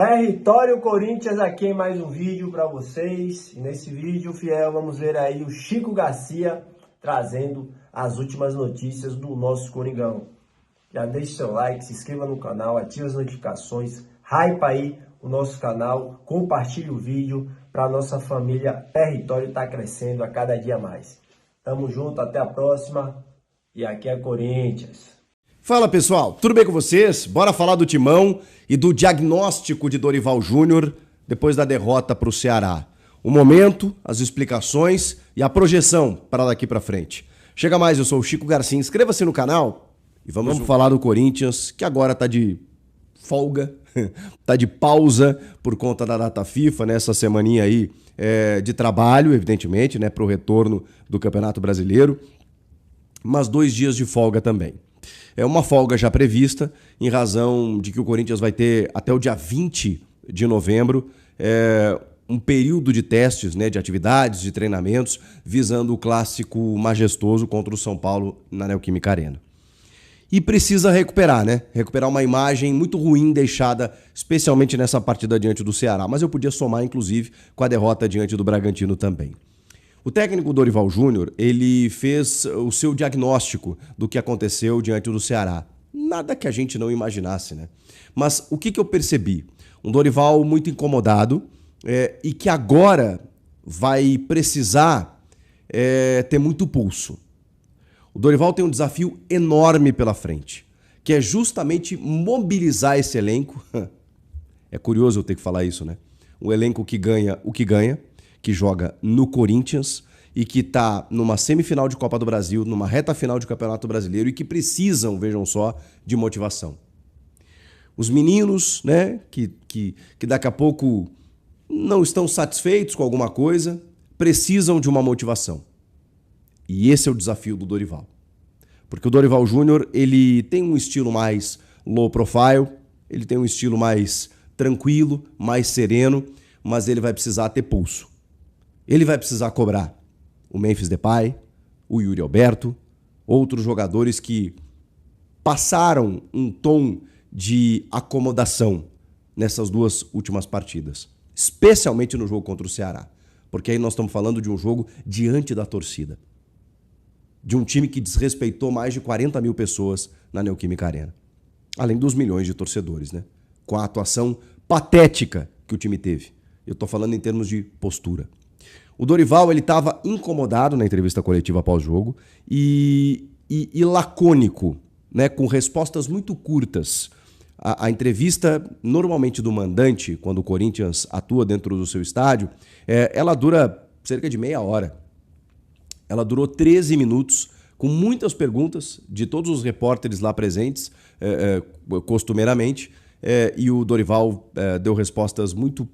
Território Corinthians aqui em mais um vídeo para vocês. E nesse vídeo, fiel, vamos ver aí o Chico Garcia trazendo as últimas notícias do nosso Coringão. Já deixe seu like, se inscreva no canal, ative as notificações, hypa aí o nosso canal, compartilhe o vídeo para nossa família Território estar crescendo a cada dia mais. Tamo junto, até a próxima e aqui é Corinthians. Fala pessoal, tudo bem com vocês? Bora falar do Timão e do diagnóstico de Dorival Júnior depois da derrota para o Ceará. O momento, as explicações e a projeção para daqui para frente. Chega mais, eu sou o Chico Garcia, inscreva-se no canal e vamos falar do Corinthians, que agora tá de folga, tá de pausa por conta da data FIFA, nessa semaninha aí de trabalho, evidentemente, né, para o retorno do Campeonato Brasileiro, mas 2 dias de folga também. É uma folga já prevista, em razão de que o Corinthians vai ter até o dia 20 de novembro um período de testes, né, de atividades, de treinamentos, visando o clássico majestoso contra o São Paulo na Neoquímica Arena. E precisa recuperar, né? Recuperar uma imagem muito ruim deixada, especialmente nessa partida diante do Ceará. Mas eu podia somar, inclusive, com a derrota diante do Bragantino também. O técnico Dorival Júnior, ele fez o seu diagnóstico do que aconteceu diante do Ceará. Nada que a gente não imaginasse, né? Mas o que eu percebi? Um Dorival muito incomodado e que agora vai precisar ter muito pulso. O Dorival tem um desafio enorme pela frente, que é justamente mobilizar esse elenco. É curioso eu ter que falar isso, né? Um elenco que ganha o que ganha, que joga no Corinthians e que está numa semifinal de Copa do Brasil, numa reta final de Campeonato Brasileiro e que precisam, vejam só, de motivação. Os meninos, né, que daqui a pouco não estão satisfeitos com alguma coisa, precisam de uma motivação. E esse é o desafio do Dorival. Porque o Dorival Júnior, ele tem um estilo mais low profile, ele tem um estilo mais tranquilo, mais sereno, mas ele vai precisar ter pulso. Ele vai precisar cobrar o Memphis Depay, o Yuri Alberto, outros jogadores que passaram um tom de acomodação nessas 2 últimas partidas, especialmente no jogo contra o Ceará, porque aí nós estamos falando de um jogo diante da torcida, de um time que desrespeitou mais de 40 mil pessoas na Neoquímica Arena, além dos milhões de torcedores, né? Com a atuação patética que o time teve. Eu estou falando em termos de postura. O Dorival, ele estava incomodado na entrevista coletiva pós-jogo e lacônico, né, com respostas muito curtas. A entrevista, normalmente do mandante, quando o Corinthians atua dentro do seu estádio, ela dura cerca de meia hora. Ela durou 13 minutos, com muitas perguntas de todos os repórteres lá presentes, costumeiramente, e o Dorival deu respostas muito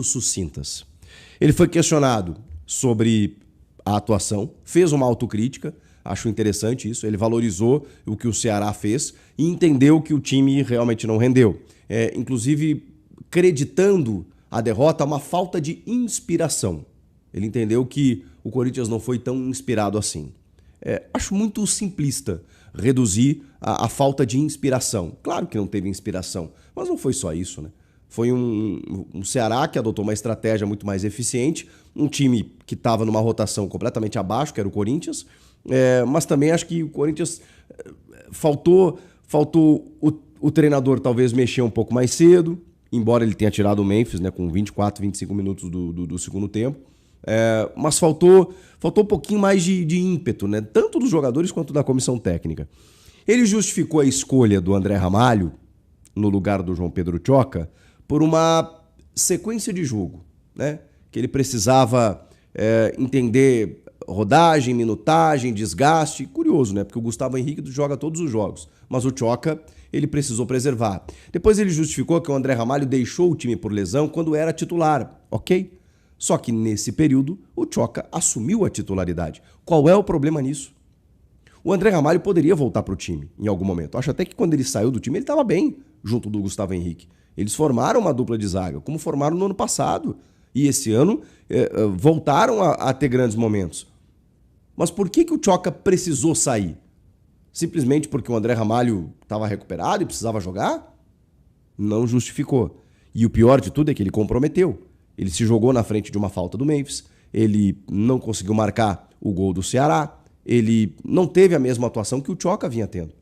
sucintas. Ele foi questionado sobre a atuação, fez uma autocrítica, acho interessante isso, ele valorizou o que o Ceará fez e entendeu que o time realmente não rendeu. Inclusive, creditando a derrota a uma falta de inspiração. Ele entendeu que o Corinthians não foi tão inspirado assim. Acho muito simplista reduzir a falta de inspiração. Claro que não teve inspiração, mas não foi só isso, né? Foi um Ceará que adotou uma estratégia muito mais eficiente, um time que estava numa rotação completamente abaixo, que era o Corinthians, mas também acho que o Corinthians faltou o treinador talvez mexer um pouco mais cedo, embora ele tenha tirado o Memphis, né, com 24, 25 minutos do segundo tempo, mas faltou um pouquinho mais de ímpeto, né, tanto dos jogadores quanto da comissão técnica. Ele justificou a escolha do André Ramalho no lugar do João Pedro Tchoca por uma sequência de jogo, né? Que ele precisava entender rodagem, minutagem, desgaste. Curioso, né? Porque o Gustavo Henrique joga todos os jogos, mas o Tchoca ele precisou preservar. Depois ele justificou que o André Ramalho deixou o time por lesão quando era titular, ok? Só que nesse período o Tchoca assumiu a titularidade. Qual é o problema nisso? O André Ramalho poderia voltar para o time em algum momento. Acho até que quando ele saiu do time ele estava bem junto do Gustavo Henrique. Eles formaram uma dupla de zaga, como formaram no ano passado. E esse ano voltaram a ter grandes momentos. Mas por que o Tchoca precisou sair? Simplesmente porque o André Ramalho estava recuperado e precisava jogar? Não justificou. E o pior de tudo é que ele comprometeu. Ele se jogou na frente de uma falta do Memphis, ele não conseguiu marcar o gol do Ceará, ele não teve a mesma atuação que o Tchoka vinha tendo.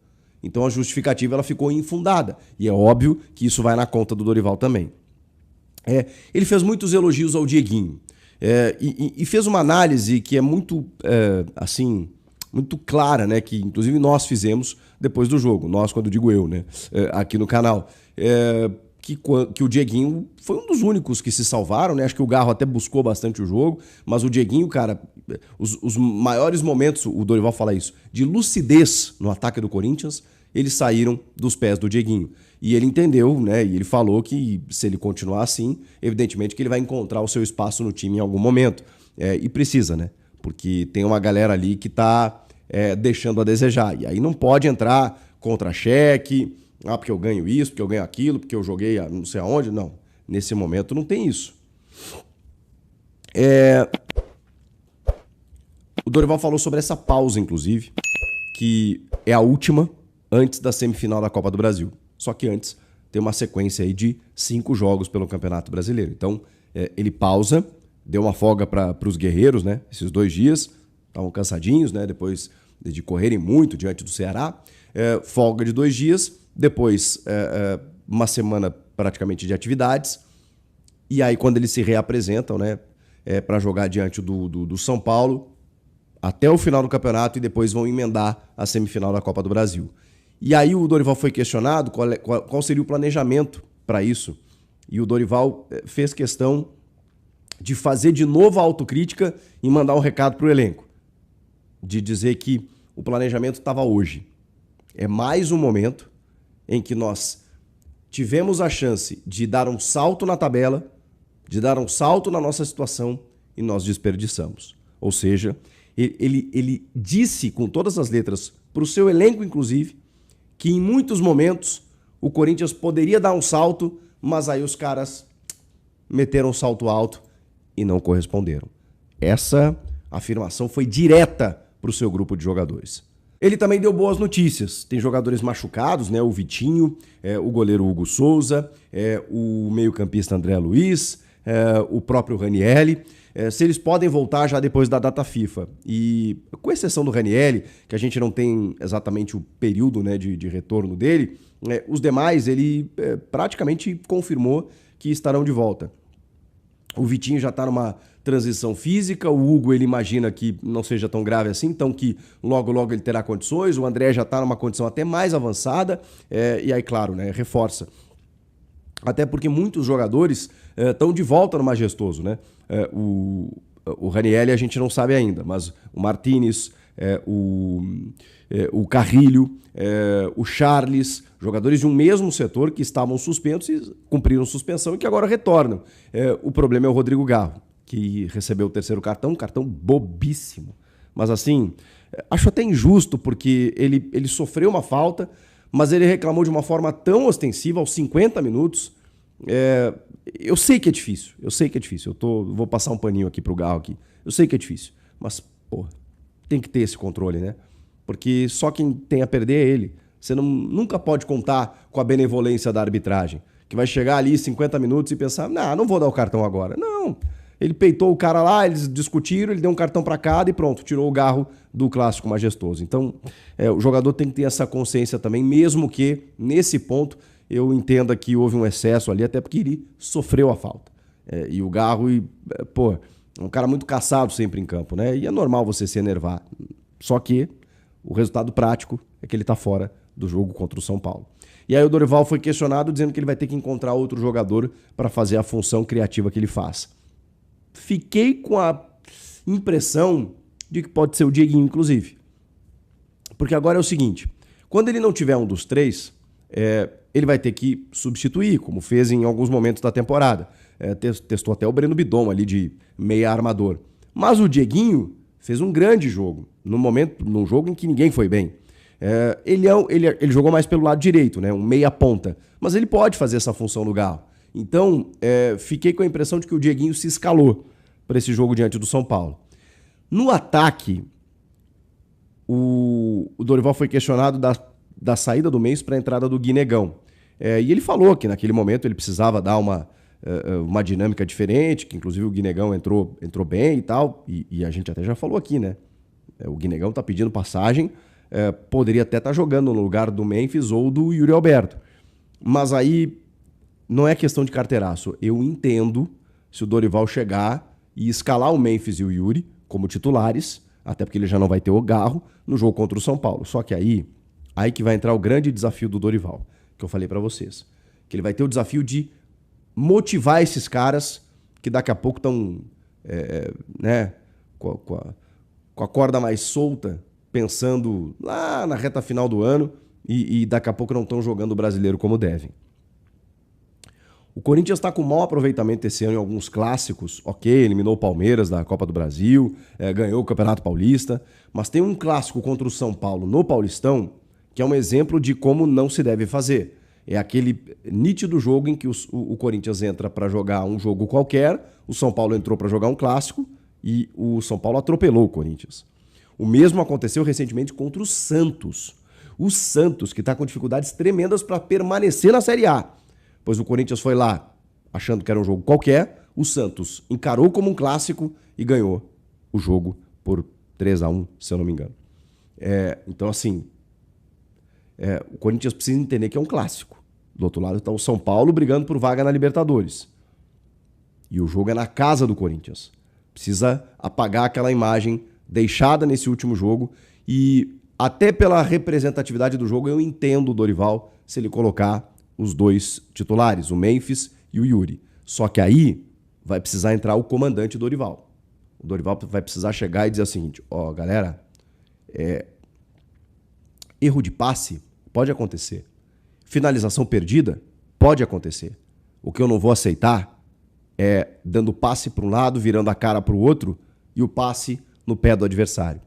Então a justificativa ela ficou infundada. E é óbvio que isso vai na conta do Dorival também. Ele fez muitos elogios ao Dieguinho. E fez uma análise que é muito, assim, muito clara, né? Que inclusive nós fizemos depois do jogo. Nós, quando digo eu, né? Aqui no canal. Que o Dieguinho foi um dos únicos que se salvaram, né? Acho que o Garro até buscou bastante o jogo, mas o Dieguinho, cara, os maiores momentos, o Dorival fala isso, de lucidez no ataque do Corinthians, eles saíram dos pés do Dieguinho. E ele entendeu, né? E ele falou que se ele continuar assim, evidentemente que ele vai encontrar o seu espaço no time em algum momento. E precisa, né? Porque tem uma galera ali que tá deixando a desejar. E aí não pode entrar contra-cheque. Porque eu ganho isso, porque eu ganho aquilo, porque eu joguei não sei aonde. Não, nesse momento não tem isso. O Dorival falou sobre essa pausa, inclusive, que é a última antes da semifinal da Copa do Brasil. Só que antes tem uma sequência aí de 5 jogos pelo Campeonato Brasileiro. Então, ele pausa, deu uma folga para os guerreiros, né? Esses 2 dias, estavam cansadinhos, né? Depois de correrem muito diante do Ceará. Folga de 2 dias. Depois, uma semana praticamente de atividades. E aí, quando eles se reapresentam, né, para jogar diante do São Paulo, até o final do campeonato, e depois vão emendar a semifinal da Copa do Brasil. E aí o Dorival foi questionado qual seria o planejamento para isso. E o Dorival fez questão de fazer de novo a autocrítica e mandar um recado para o elenco. De dizer que o planejamento estava hoje. É mais um momento em que nós tivemos a chance de dar um salto na tabela, de dar um salto na nossa situação e nós desperdiçamos. Ou seja, ele disse com todas as letras para o seu elenco, inclusive, que em muitos momentos o Corinthians poderia dar um salto, mas aí os caras meteram um salto alto e não corresponderam. Essa afirmação foi direta para o seu grupo de jogadores. Ele também deu boas notícias. Tem jogadores machucados, né? O Vitinho, o goleiro Hugo Souza, o meio-campista André Luiz, o próprio Ranielli. Se eles podem voltar já depois da data FIFA. E com exceção do Ranielli, que a gente não tem exatamente o período, né, de retorno dele, os demais ele praticamente confirmou que estarão de volta. O Vitinho já está numa transição física, o Hugo ele imagina que não seja tão grave assim, então que logo logo ele terá condições, o André já está numa condição até mais avançada, e aí claro, né, reforça. Até porque muitos jogadores estão de volta no Majestoso, né? O Ranielli a gente não sabe ainda, mas o Martínez, o Carrilho, o Charles, jogadores de um mesmo setor que estavam suspensos e cumpriram suspensão e que agora retornam. O problema é o Rodrigo Garro, que recebeu o 3º cartão, um cartão bobíssimo. Mas assim, acho até injusto, porque ele sofreu uma falta, mas ele reclamou de uma forma tão ostensiva aos 50 minutos. Eu sei que é difícil, vou passar um paninho aqui pro Garro aqui. Eu sei que é difícil, mas, pô, tem que ter esse controle, né? Porque só quem tem a perder é ele. Você nunca pode contar com a benevolência da arbitragem, que vai chegar ali 50 minutos e pensar, não vou dar o cartão agora. Não, ele peitou o cara lá, eles discutiram, ele deu um cartão para cada e pronto, tirou o Garro do Clássico Majestoso. Então, o jogador tem que ter essa consciência também, mesmo que, nesse ponto, eu entenda que houve um excesso ali, até porque ele sofreu a falta. E o Garro, é um cara muito caçado sempre em campo, né? E é normal você se enervar. Só que o resultado prático é que ele está fora do jogo contra o São Paulo. E aí o Dorival foi questionado dizendo que ele vai ter que encontrar outro jogador para fazer a função criativa que ele faz. Fiquei com a impressão de que pode ser o Dieguinho, inclusive. Porque agora é o seguinte, quando ele não tiver um dos 3, ele vai ter que substituir, como fez em alguns momentos da temporada. Testou até o Breno Bidon ali de meia armador. Mas o Dieguinho fez um grande jogo, num jogo em que ninguém foi bem. Ele jogou mais pelo lado direito, né? Um meia ponta. Mas ele pode fazer essa função no Garro. Então, fiquei com a impressão de que o Dieguinho se escalou para esse jogo diante do São Paulo. No ataque, o Dorival foi questionado da saída do Memphis para a entrada do Guinegão. E ele falou que naquele momento ele precisava dar uma dinâmica diferente, que inclusive o Guinegão entrou bem e tal, e a gente até já falou aqui, né? O Guinegão tá pedindo passagem, poderia até estar jogando no lugar do Memphis ou do Yuri Alberto. Mas aí não é questão de carteiraço. Eu entendo se o Dorival chegar e escalar o Memphis e o Yuri como titulares, até porque ele já não vai ter o Garro no jogo contra o São Paulo. Só que aí que vai entrar o grande desafio do Dorival, que eu falei pra vocês. Que ele vai ter o desafio de motivar esses caras que daqui a pouco estão com a corda mais solta, pensando lá na reta final do ano e daqui a pouco não estão jogando o brasileiro como devem. O Corinthians está com mau aproveitamento esse ano em alguns clássicos. Ok, eliminou o Palmeiras da Copa do Brasil, ganhou o Campeonato Paulista, mas tem um clássico contra o São Paulo no Paulistão que é um exemplo de como não se deve fazer. É aquele nítido jogo em que o Corinthians entra para jogar um jogo qualquer, o São Paulo entrou para jogar um clássico e o São Paulo atropelou o Corinthians. O mesmo aconteceu recentemente contra o Santos. O Santos, que está com dificuldades tremendas para permanecer na Série A. Pois o Corinthians foi lá achando que era um jogo qualquer, o Santos encarou como um clássico e ganhou o jogo por 3-1, se eu não me engano. Então, assim, o Corinthians precisa entender que é um clássico. Do outro lado está o São Paulo brigando por vaga na Libertadores. E o jogo é na casa do Corinthians. Precisa apagar aquela imagem deixada nesse último jogo e até pela representatividade do jogo eu entendo o Dorival se ele colocar os dois titulares, o Memphis e o Yuri. Só que aí vai precisar entrar o comandante Dorival. O Dorival vai precisar chegar e dizer o seguinte, galera, erro de passe pode acontecer. Finalização perdida pode acontecer. O que eu não vou aceitar é dando passe para um lado, virando a cara para o outro e o passe no pé do adversário.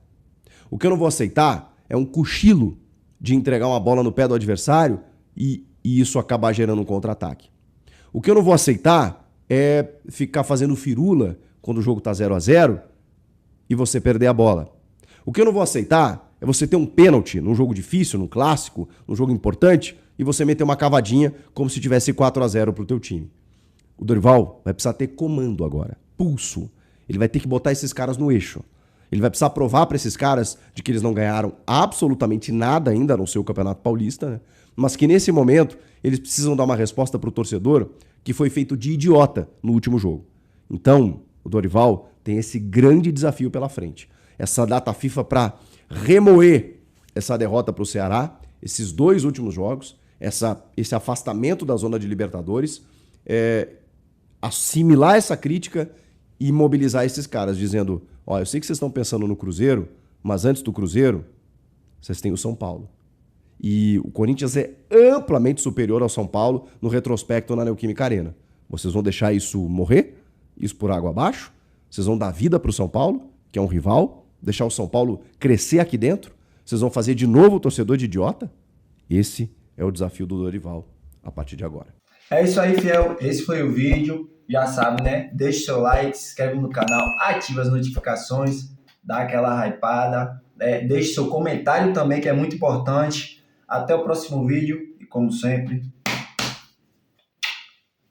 O que eu não vou aceitar é um cochilo de entregar uma bola no pé do adversário e isso acabar gerando um contra-ataque. O que eu não vou aceitar é ficar fazendo firula quando o jogo está 0-0 e você perder a bola. O que eu não vou aceitar é você ter um pênalti num jogo difícil, num clássico, num jogo importante e você meter uma cavadinha como se tivesse 4-0 pro teu time. O Dorival vai precisar ter comando agora, pulso. Ele vai ter que botar esses caras no eixo. Ele vai precisar provar para esses caras de que eles não ganharam absolutamente nada ainda, a não ser o Campeonato Paulista, né? Mas que nesse momento eles precisam dar uma resposta pro torcedor que foi feito de idiota no último jogo. Então, o Dorival tem esse grande desafio pela frente. Essa data FIFA para remoer essa derrota para o Ceará, esses dois últimos jogos, esse afastamento da zona de Libertadores, assimilar essa crítica e mobilizar esses caras, dizendo, eu sei que vocês estão pensando no Cruzeiro, mas antes do Cruzeiro, vocês têm o São Paulo. E o Corinthians é amplamente superior ao São Paulo no retrospecto na Neoquímica Arena. Vocês vão deixar isso morrer? Isso por água abaixo? Vocês vão dar vida para o São Paulo, que é um rival? Deixar o São Paulo crescer aqui dentro? Vocês vão fazer de novo o torcedor de idiota? Esse é o desafio do Dorival a partir de agora. É isso aí, fiel. Esse foi o vídeo. Já sabe, né? Deixa seu like, se inscreve no canal, ativa as notificações, dá aquela hypada, deixe seu comentário também, que é muito importante. Até o próximo vídeo e, como sempre,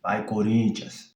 vai Corinthians!